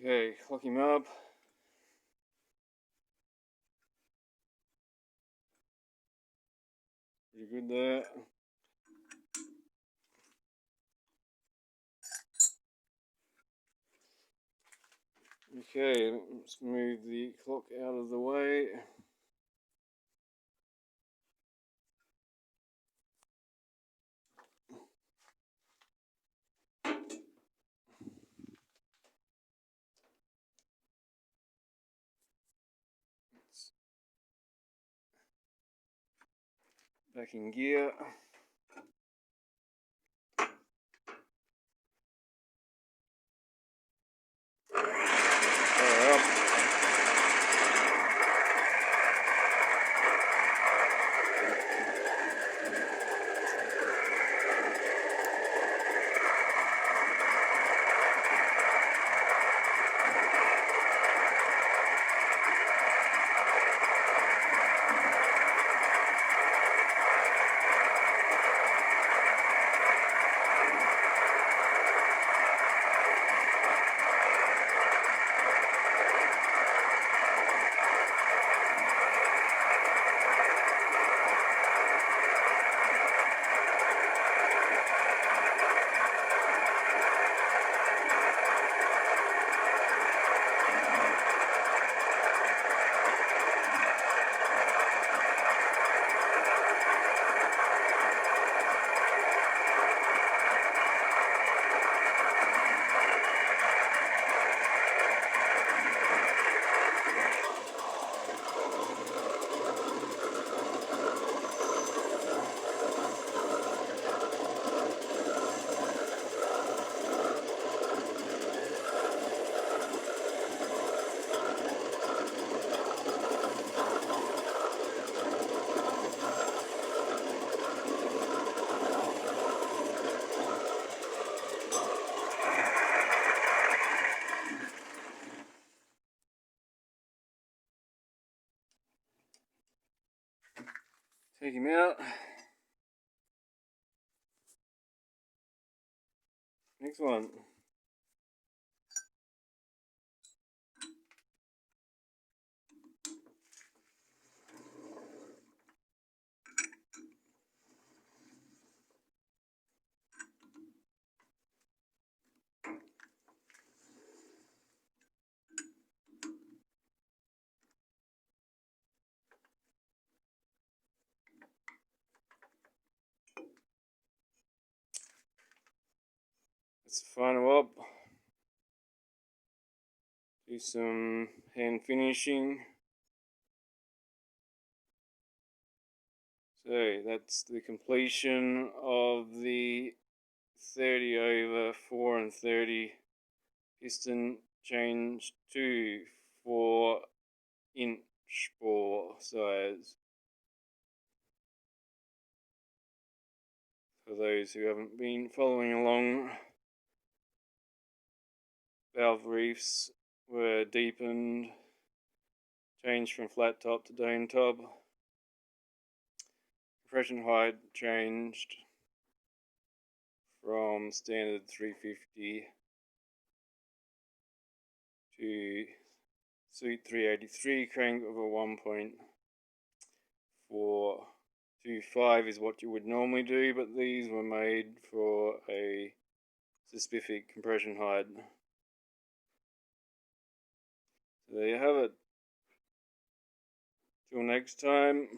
Okay, clock him up. Pretty good there. Okay, let's move the clock out of the way. Back in gear. Power up. Take him out. Next one. That's the final up. Do some hand finishing. So that's the completion of the 30 over 4 and 30 piston change to 4-inch bore size. For those who haven't been following along, valve reefs were deepened, changed from flat top to dome top. Compression height changed from standard 350 to suit 383, crank of a 1.425 is what you would normally do, but these were made for a specific compression height. So there you have it. Till next time.